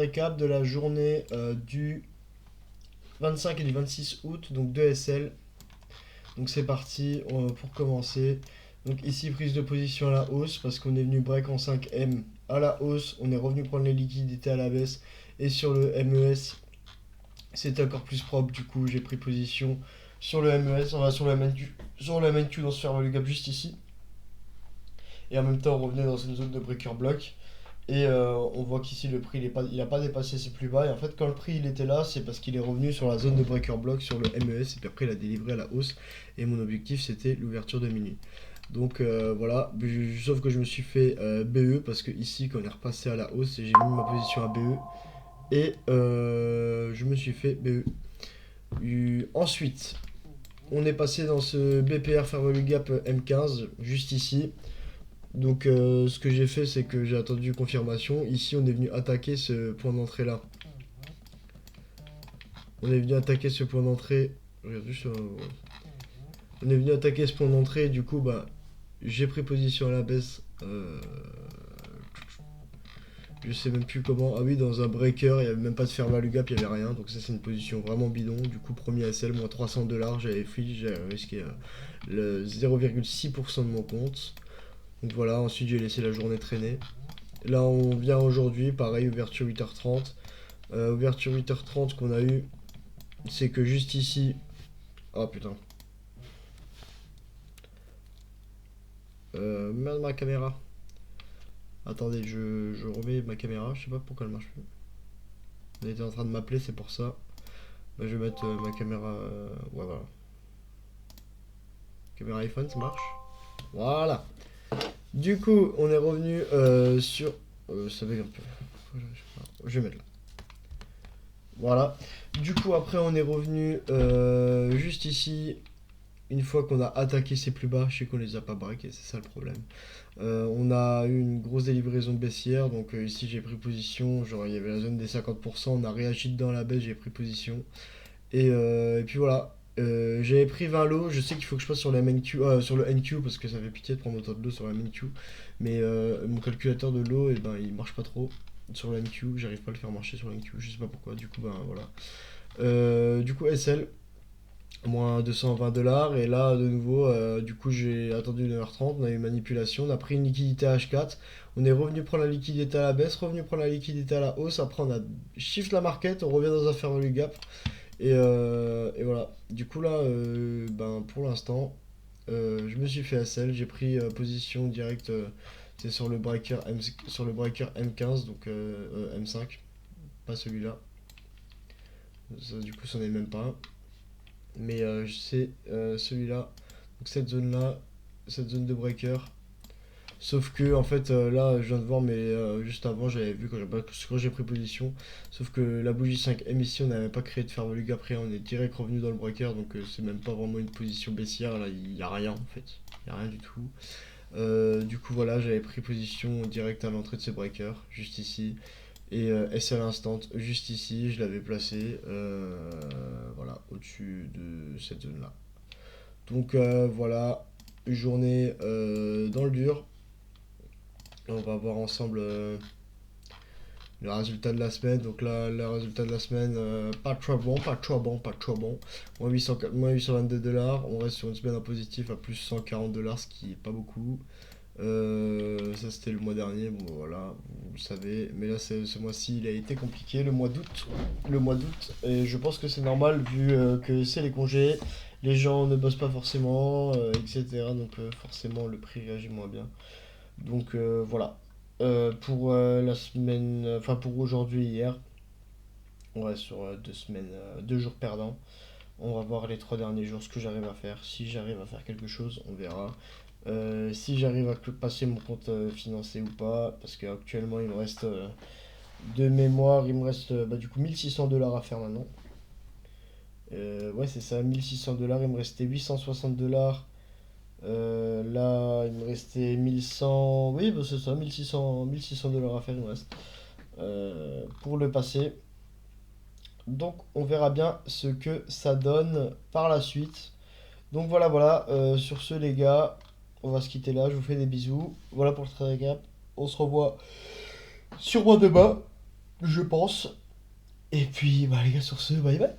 Récap de la journée du 25 et du 26 août, donc 2 SL. Donc c'est parti pour commencer. Donc ici prise de position à la hausse parce qu'on est venu break en 5M à la hausse. On est revenu prendre les liquidités à la baisse. Et sur le MES, c'est encore plus propre. Du coup, j'ai pris position sur le MES. On va sur la main queue dans ce fair value gap juste ici. Et en même temps, on revenait dans une zone de breaker block. Et on voit qu'ici le prix il n'a pas dépassé ses plus bas. Et en fait, quand le prix il était là, c'est parce qu'il est revenu sur la zone de breaker block sur le MES. Et puis après, il a délivré à la hausse. Et mon objectif, c'était l'ouverture de minuit. Donc voilà, sauf que je me suis fait BE parce que ici, quand on est repassé à la hausse, j'ai mis ma position à BE. Et je me suis fait BE. Ensuite, on est passé dans ce BPR Fair Value Gap M15, juste ici. Donc ce que j'ai fait, c'est que j'ai attendu confirmation. Ici, on est venu attaquer ce point d'entrée là. On est venu attaquer ce point d'entrée. Regarde juste. On est venu attaquer ce point d'entrée. Du coup, bah, j'ai pris position à la baisse. Je sais même plus comment. Ah oui, dans un breaker, il n'y avait même pas de fair value gap, il n'y avait rien. Donc ça, c'est une position vraiment bidon. Du coup, premier SL, moins 300 $. J'avais free, j'ai risqué le 0,6% de mon compte. Donc voilà, ensuite j'ai laissé la journée traîner. Là, on vient aujourd'hui, pareil, ouverture 8h30. Ouverture 8h30 qu'on a eu, c'est que juste ici. Oh putain. Merde, ma caméra. Attendez, je remets ma caméra, je sais pas pourquoi elle marche plus. On était en train de m'appeler, c'est pour ça. Bah, je vais mettre ma caméra. Ouais, voilà. Caméra iPhone, ça marche. Voilà. Du coup, on est revenu sur. Ça va un peu. Je vais mettre là. Voilà. Du coup, après, on est revenu juste ici. Une fois qu'on a attaqué ces plus bas, je sais qu'on les a pas braqués, c'est ça le problème. On a eu une grosse délivraison baissière, donc ici j'ai pris position, genre il y avait la zone des 50%, on a réagi dedans à la baisse, j'ai pris position. Et puis voilà, j'avais pris 20 lots, je sais qu'il faut que je passe sur, la main queue, sur le NQ parce que ça fait pitié de prendre autant de lots sur la main queue, mais mon calculateur de lots, ben, il marche pas trop sur la NQ, j'arrive pas à le faire marcher sur la NQ, je sais pas pourquoi, du coup ben voilà. Du coup SL, moins 220 $. Et là, de nouveau, du coup, j'ai attendu 9h30. On a eu manipulation. On a pris une liquidité à H4. On est revenu prendre la liquidité à la baisse, revenu prendre la liquidité à la hausse. Après, on a shift la market. On revient dans un fair value gap. Et voilà. Du coup, là, ben, pour l'instant, je me suis fait SL. J'ai pris position directe. C'est sur le breaker sur le breaker M15, donc M5, pas celui-là. Ça, du coup, c'en est même pas un. Mais c'est celui-là, donc cette zone de breaker. Sauf que en fait là je viens de voir, mais juste avant j'avais vu quand j'ai pris position. Sauf que la bougie 5M ici on n'avait pas créé de fair value après, on est direct revenu dans le breaker, donc c'est même pas vraiment une position baissière, là il n'y a rien en fait, il n'y a rien du tout. Du coup voilà, j'avais pris position direct à l'entrée de ce breaker, juste ici. Et SL instant, juste ici, je l'avais placé, voilà, au-dessus de cette zone-là. Donc voilà, une journée dans le dur. On va voir ensemble le résultat de la semaine. Donc là, le résultat de la semaine, pas trop bon, pas trop bon, pas trop bon. Moins 822 $. On reste sur une semaine en positif à plus 140 $, ce qui est pas beaucoup. Ça c'était le mois dernier, bon voilà, vous le savez. Mais là ce mois-ci il a été compliqué, le mois d'août. Le mois d'août. Et je pense que c'est normal vu que c'est les congés, les gens ne bossent pas forcément, etc. Donc forcément le prix réagit moins bien. Donc voilà. Pour la semaine, enfin pour aujourd'hui hier, on reste sur 2 semaines, 2 jours perdants. On va voir les 3 derniers jours ce que j'arrive à faire. Si j'arrive à faire quelque chose, on verra. Si j'arrive à passer mon compte financier ou pas, parce qu'actuellement il me reste de mémoire, il me reste bah, du coup 1 600 $ à faire maintenant. Ouais, c'est ça, 1 600 $. Il me restait 860 $. Là, il me restait 1100. Oui, bah, c'est ça, 1600 $ à faire, il me reste pour le passer. Donc, on verra bien ce que ça donne par la suite. Donc, voilà, voilà. Sur ce, les gars, on va se quitter là. Je vous fais des bisous. Voilà pour le très récap. On se revoit sûrement demain. je pense. Et puis, bah les gars, sur ce, bye bye.